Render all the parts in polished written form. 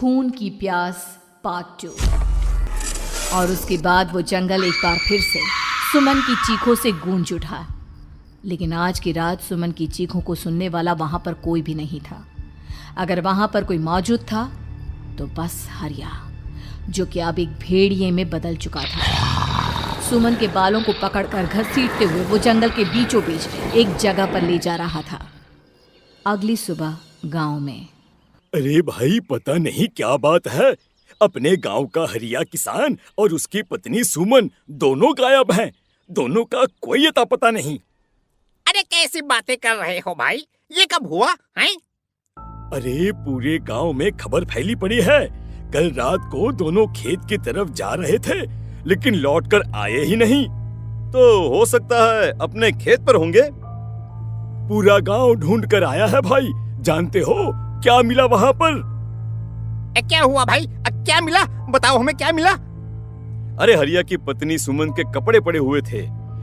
खून की प्यास पार्ट 2। और उसके बाद वो जंगल एक बार फिर से सुमन की चीखों से गूंज उठा। लेकिन आज की रात सुमन की चीखों को सुनने वाला वहां पर कोई भी नहीं था। अगर वहां पर कोई मौजूद था तो बस हरिया, जो कि अब एक भेड़िए में बदल चुका था। सुमन के बालों को पकड़कर घसीटते हुए वो जंगल के बीचों बीच एक जगह पर ले जा रहा था। अगली सुबह गांव में। अरे भाई, पता नहीं क्या बात है, अपने गांव का हरिया किसान और उसकी पत्नी सुमन दोनों गायब हैं। दोनों का कोई अता पता नहीं। अरे कैसी बातें कर रहे हो भाई, ये कब हुआ है? अरे पूरे गांव में खबर फैली पड़ी है। कल रात को दोनों खेत की तरफ जा रहे थे, लेकिन लौटकर आए ही नहीं। तो हो सकता है अपने खेत पर होंगे। पूरा गांव ढूंढ कर आया है भाई। जानते हो क्या मिला वहां पर? क्या हुआ भाई? क्या मिला? बताओ हमें, क्या मिला? अरे हरिया की पत्नी सुमन के कपड़े पड़े हुए थे।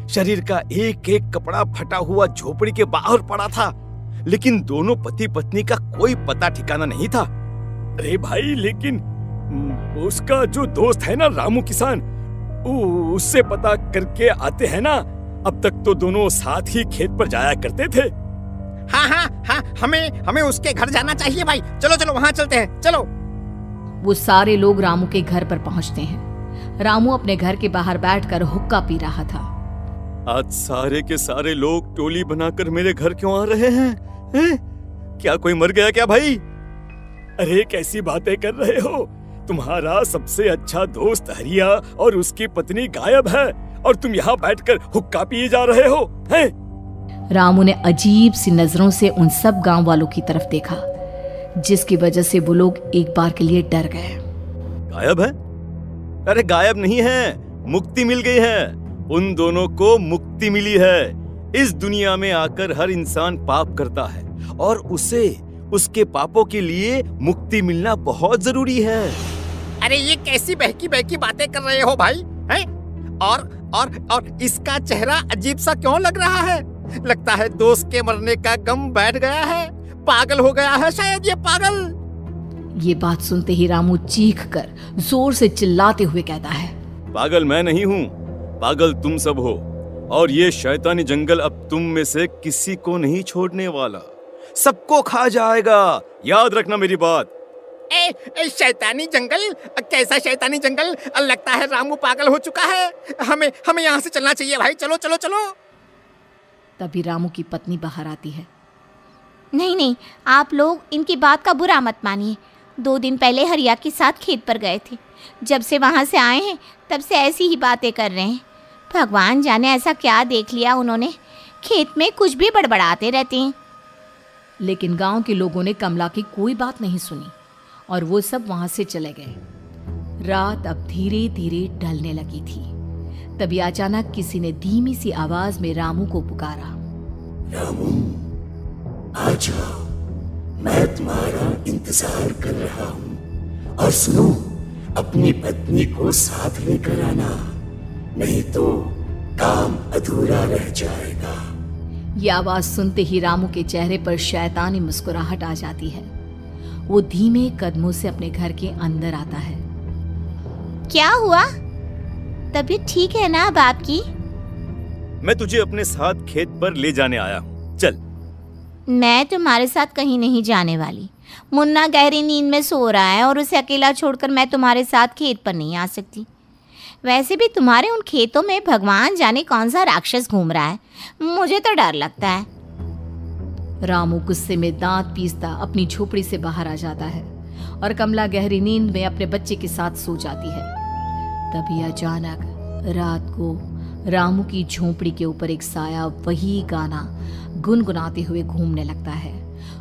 शरीर का एक एक कपड़ा फटा हुआ झोपड़ी के बाहर पड़ा था, लेकिन दोनों पति पत्नी का कोई पता ठिकाना नहीं था। अरे भाई, लेकिन उसका जो दोस्त है ना रामू किसान, उससे पता करके आते हैं ना। अब तक तो दोनों साथ ही खेत पर जाया करते थे। हाँ, हमें उसके घर जाना चाहिए भाई। चलो चलो वहाँ चलते हैं, चलो। वो सारे लोग रामू के घर पर पहुंचते हैं। रामू अपने घर के बाहर बैठकर हुक्का पी रहा था। आज सारे के सारे लोग टोली बनाकर मेरे घर क्यों आ रहे हैं? क्या कोई मर गया क्या भाई? अरे कैसी बातें कर रहे हो? तुम्हारा सबसे अच्छा दोस्त हरिया और उसकी पत्नी गायब है और तुम यहाँ बैठकर हुक्का पिए जा रहे हो हैं? रामू ने अजीब सी नजरों से उन सब गांव वालों की तरफ देखा, जिसकी वजह से वो लोग एक बार के लिए डर गए। गायब है? अरे गायब नहीं है, मुक्ति मिल गई है। उन दोनों को मुक्ति मिली है। इस दुनिया में आकर हर इंसान पाप करता है और उसे उसके पापों के लिए मुक्ति मिलना बहुत जरूरी है। अरे ये कैसी बहकी बहकी बातें कर रहे हो भाई, हैं? और इसका चेहरा अजीब सा क्यों लग रहा है? लगता है दोस्त के मरने का गम बैठ गया है। पागल हो गया है शायद ये पागल। ये बात सुनते ही रामू चीख कर जोर से चिल्लाते हुए कहता है, पागल मैं नहीं हूँ, पागल तुम सब हो। और ये शैतानी जंगल अब तुम में से किसी को नहीं छोड़ने वाला, सबको खा जाएगा। याद रखना मेरी बात। शैतानी जंगल? कैसा शैतानी जंगल? लगता है रामू पागल हो चुका है। हमें यहाँ से चलना चाहिए भाई। चलो चलो चलो। तभी रामू की पत्नी बाहर आती है। नहीं, आप लोग इनकी बात का बुरा मत मानिए। 2 दिन पहले हरिया के साथ खेत पर गए थे। जब से वहाँ से आए हैं तब से ऐसी ही बातें कर रहे हैं। भगवान जाने ऐसा क्या देख लिया उन्होंने, खेत में कुछ भी बड़बड़ाते रहते हैं। लेकिन गांव के लोगों ने कमला की कोई बात नहीं सुनी और वो सब वहां से चले गए। रात अब धीरे धीरे ढलने लगी थी। तभी अचानक किसी ने धीमी सी आवाज में रामू को पुकारा। रामू, आ जाओ, मैं तुम्हारा इंतजार कर रहा हूँ। और सुनो, अपनी पत्नी को साथ लेकर आना, नहीं तो काम अधूरा रह जाएगा। ये आवाज सुनते ही रामू के चेहरे पर शैतानी मुस्कुराहट आ जाती है। वो धीमे कदमों से अपने घर के अंदर आता है। क्या हुआ? तबीयत ठीक है ना अब आपकी? मैं तुझे अपने साथ खेत पर ले जाने आया हूँ, चल। मैं तुम्हारे साथ कहीं नहीं जाने वाली। मुन्ना गहरी नींद में सो रहा है और उसे अकेला छोड़कर मैं तुम्हारे साथ खेत पर नहीं आ सकती। वैसे भी तुम्हारे उन खेतों में भगवान जाने कौन सा राक्षस घूम रहा है, मुझे तो डर लगता है। रामू गुस्से में दांत पीसता अपनी झोपड़ी से बाहर आ जाता है और कमला गहरी नींद में अपने बच्चे के साथ सो जाती है। तभी अचानक रात को रामू की झोपड़ी के ऊपर एक साया वही गाना गुनगुनाते हुए घूमने लगता है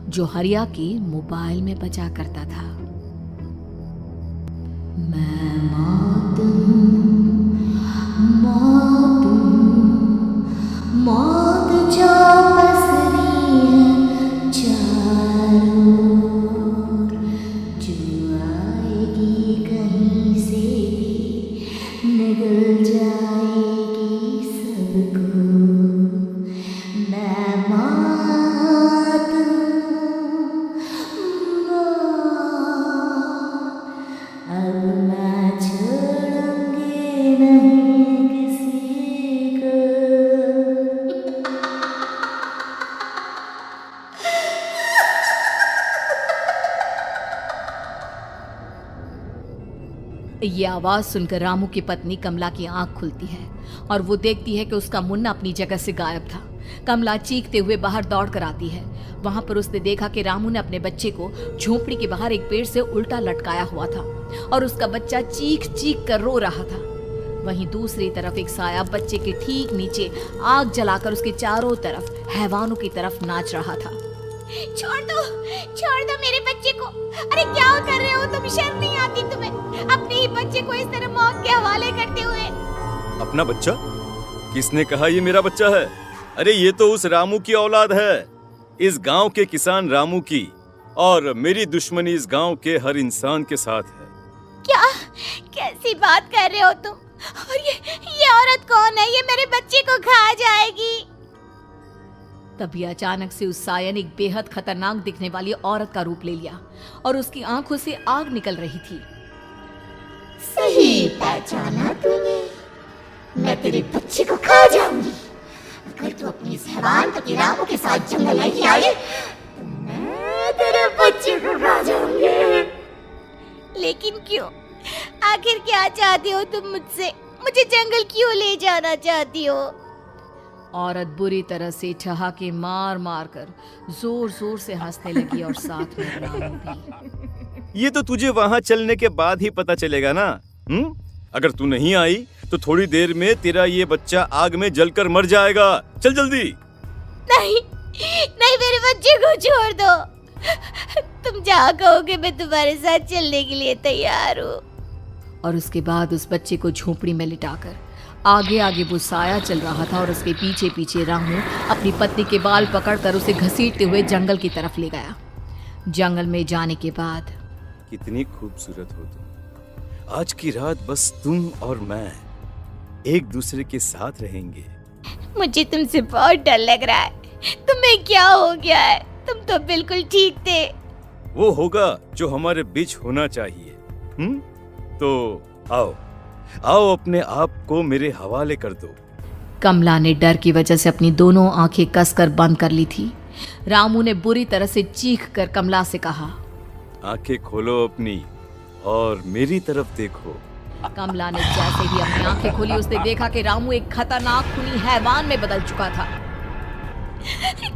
जो हरिया के मोबाइल में बजा करता था। मैं मौत मौत जो पसरी है चारों ओर, जो आएगी कहीं से भी निगल जाएगी सबको। मैं मौत ये आवाज सुनकर रामू की पत्नी कमला की आंख खुलती है और वो देखती है कि उसका मुन्ना अपनी जगह से गायब था। कमला चीखते हुए बाहर दौड़ कर आती है। वहां पर उसने देखा कि रामू ने अपने बच्चे को झोपड़ी के बाहर एक पेड़ से उल्टा लटकाया हुआ था और उसका बच्चा चीख चीख कर रो रहा था। वहीं दूसरी तरफ एक साया बच्चे के ठीक नीचे आग जलाकर उसके चारों तरफ हैवानों की तरफ नाच रहा था। छोड़ दो मेरे बच्चे को। अरे क्या कर रहे हो तुम? शर्म नहीं आती तुम्हें अपने ही बच्चे को इस तरह मौत के हवाले करते हुए? अपना बच्चा? किसने कहा ये मेरा बच्चा है? अरे ये तो उस रामू की औलाद है, इस गांव के किसान रामू की, और मेरी दुश्मनी इस गांव के हर इंसान के साथ है। क्या कैसी बात कर रहे हो तुम? और ये औरत कौन है? ये मेरे बच्चे को खा जाएगी। तभी अचानक से उस साया ने एक बेहद खतरनाक दिखने वाली औरत का रूप ले लिया और उसकी आंखों से आग निकल रही थी। सही पहचाना तूने, मैं तेरे बच्चे को खा जाऊंगी। अगर तू अपनी इस हैवान पति रामू के साथ जंगल नहीं आई तो मैं तेरे बच्चे को खा जाऊंगी। लेकिन क्यों? आखिर क्या चाहती हो तुम मुझसे? मुझे जंगल क्यों ले जाना चाहती हो? औरत बुरी तरह से ठहाके मार मार कर जोर जोर से हंसने लगी और साथ में रामू भी। ये तो तुझे वहाँ चलने के बाद ही पता चलेगा ना। अगर तू नहीं आई तो थोड़ी देर में तेरा ये बच्चा आग में जलकर मर जाएगा। चल जल्दी। नहीं मेरे बच्चे को छोड़ दो। तुम जहाँ कहोगे मैं तुम्हारे साथ चलने के लिए तैयार हूँ। और उसके बाद उस बच्चे को झोपड़ी में लिटाकर आगे आगे वो साया चल रहा था और उसके पीछे पीछे रामू अपनी पत्नी के बाल पकड़कर उसे घसीटते हुए जंगल की तरफ ले गया। जंगल में जाने के बाद कितनी खूबसूरत हो तुम। आज की रात बस तुम और मैं एक दूसरे के साथ रहेंगे। मुझे तुमसे बहुत डर लग रहा है। तुम्हें क्या हो गया है? तुम तो बिल्कुल ठीक थे। वो होगा जो हमारे बीच होना चाहिए। तो आओ अपने आप को मेरे हवाले कर दो। कमला ने डर की वजह से अपनी दोनों आंखें कसकर बंद कर ली थी। रामू ने बुरी तरह से चीख कर कमला से कहा, आंखें खोलो अपनी और मेरी तरफ देखो। कमला ने जैसे ही अपनी आंखें खोली उसने देखा कि रामू एक खतरनाक खूनी हैवान में बदल चुका था।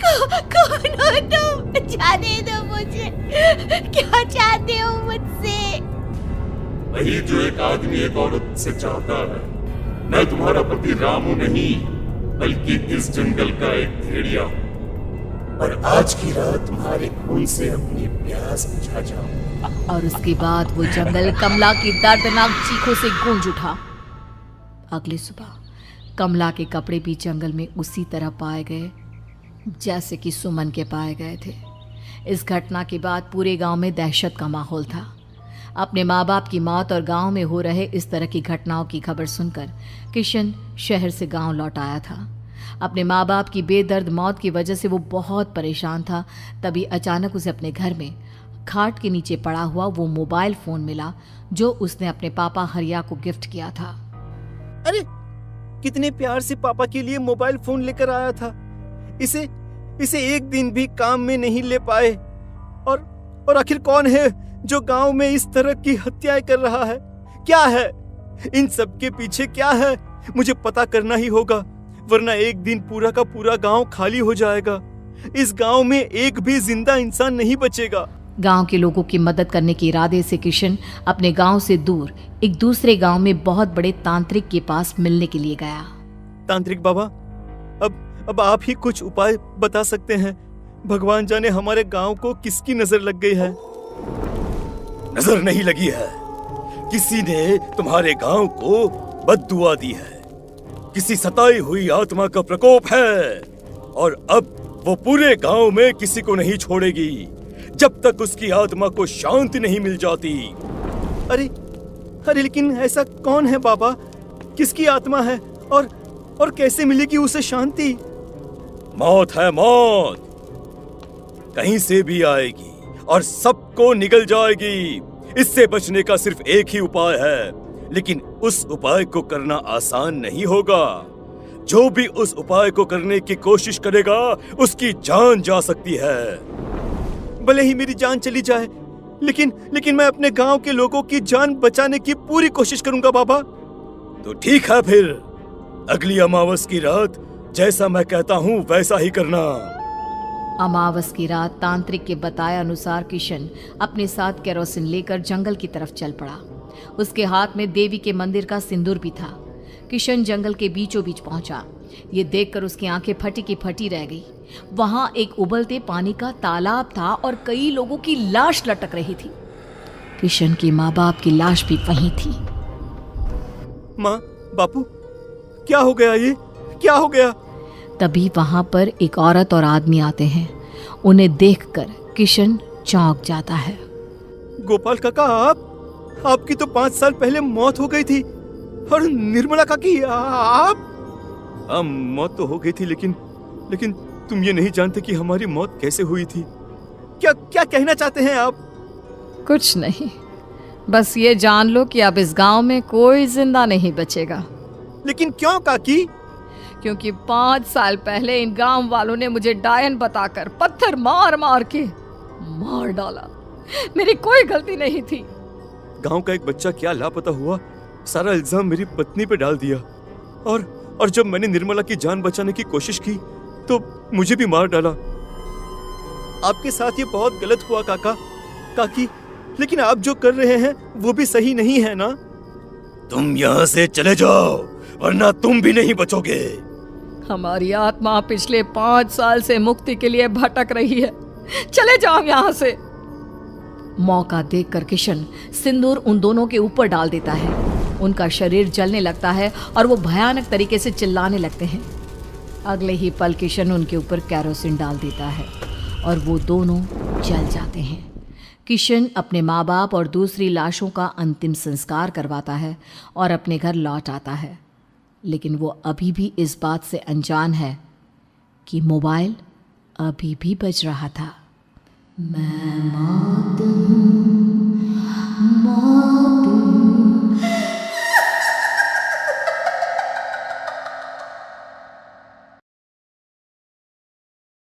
कौन हो तुम? जाने दो मुझे। क्या चाहते हो मुझसे? वही जो एक आदमी एक औरत से चाहता है। मैं तुम्हारा पति रामू नहीं बल्कि इस जंगल का एक भेड़िया हूँ और आज की रात तुम्हारे खून से अपनी प्यास बुझा जाऊं। और उसके बाद वो जंगल कमला की दर्दनाक चीखों से गूंज उठा। अगली सुबह कमला के कपड़े भी जंगल में उसी तरह पाए गए जैसे कि सुमन के पाए गए थे। इस घटना के बाद पूरे गांव में दहशत का माहौल था। अपने माँ बाप की मौत और गांव में हो रहे इस तरह की घटनाओं की खबर सुनकर किशन शहर से गांव लौट आया था। अपने माँ बाप की बेदर्द मौत की वजह से वो बहुत परेशान था। तभी अचानक उसे अपने घर में खाट के नीचे पड़ा हुआ वो मोबाइल फोन मिला जो उसने अपने पापा हरिया को गिफ्ट किया था। अरे कितने प्यार से पापा के लिए मोबाइल फोन लेकर आया था। इसे एक दिन भी काम में नहीं ले पाए। और आखिर कौन है जो गांव में इस तरह की हत्याएं कर रहा है? क्या है इन सब के पीछे? क्या है? मुझे पता करना ही होगा, वरना एक दिन पूरा का पूरा गांव खाली हो जाएगा। इस गांव में एक भी जिंदा इंसान नहीं बचेगा। गांव के लोगों की मदद करने के इरादे से किशन अपने गांव से दूर एक दूसरे गांव में बहुत बड़े तांत्रिक के पास मिलने के लिए गया। तांत्रिक बाबा, अब आप ही कुछ उपाय बता सकते हैं। भगवान जाने हमारे गांव को किसकी नजर लग गई है। नजर नहीं लगी है, किसी ने तुम्हारे गांव को बद्दुआ दी है। किसी सताई हुई आत्मा का प्रकोप है और अब वो पूरे गांव में किसी को नहीं छोड़ेगी जब तक उसकी आत्मा को शांति नहीं मिल जाती। अरे लेकिन ऐसा कौन है बाबा? किसकी आत्मा है और कैसे मिलेगी उसे शांति? मौत है, मौत कहीं से भी आएगी और सबको निगल जाएगी। इससे बचने का सिर्फ एक ही उपाय है, लेकिन उस उपाय को करना आसान नहीं होगा। जो भी उस उपाय को करने की कोशिश करेगा उसकी जान जा सकती है। भले ही मेरी जान चली जाए, लेकिन मैं अपने गांव के लोगों की जान बचाने की पूरी कोशिश करूंगा बाबा। तो ठीक है फिर, अगली अमावस की रात जैसा मैं कहता हूँ वैसा ही करना। अमावस की रात तांत्रिक के बताए अनुसार किशन अपने साथ केरोसिन लेकर जंगल की तरफ चल पड़ा। उसके हाथ में देवी के मंदिर का सिंदूर भी था। किशन जंगल के बीचों बीच पहुंचा। ये देखकर उसकी आंखें फटी की फटी रह गई। वहां एक उबलते पानी का तालाब था और कई लोगों की लाश लटक रही थी। किशन के माँ बाप की लाश भी वहीं थी। माँ, बापू, क्या हो गया? ये क्या हो गया? तभी वहां पर एक औरत और आदमी आते हैं। उन्हें देखकर किशन चौंक जाता है। गोपाल काका, आपकी तो 5 साल पहले मौत हो गई थी। और निर्मला काकी, आप? हाँ, मौत तो हो गई थी, लेकिन तुम ये नहीं जानते कि हमारी मौत कैसे हुई थी। क्या कहना चाहते हैं आप? कुछ नहीं, बस ये जान लो कि अब इस गांव में कोई जिंदा नहीं बचेगा। लेकिन क्यों काकी? क्योंकि 5 साल पहले इन गांव वालों ने मुझे डायन बताकर पत्थर मार मार के मार डाला। मेरी कोई गलती नहीं थी। गांव का एक बच्चा क्या लापता हुआ, सारा इल्जाम मेरी पत्नी पे डाल दिया। और जब मैंने निर्मला की जान बचाने की कोशिश की तो मुझे भी मार डाला। आपके साथ ये बहुत गलत हुआ काकी, लेकिन आप जो कर रहे हैं वो भी सही नहीं है ना? तुम यहाँ से चले जाओ वरना तुम भी नहीं बचोगे। हमारी आत्मा पिछले 5 साल से मुक्ति के लिए भटक रही है। चले जाओ यहाँ से। मौका देखकर किशन सिंदूर उन दोनों के ऊपर डाल देता है। उनका शरीर जलने लगता है और वो भयानक तरीके से चिल्लाने लगते हैं। अगले ही पल किशन उनके ऊपर केरोसिन डाल देता है और वो दोनों जल जाते हैं। किशन अपने माँ बाप और दूसरी लाशों का अंतिम संस्कार करवाता है और अपने घर लौट आता है। लेकिन वो अभी भी इस बात से अनजान है कि मोबाइल अभी भी बज रहा था। मैं मौत हूँ।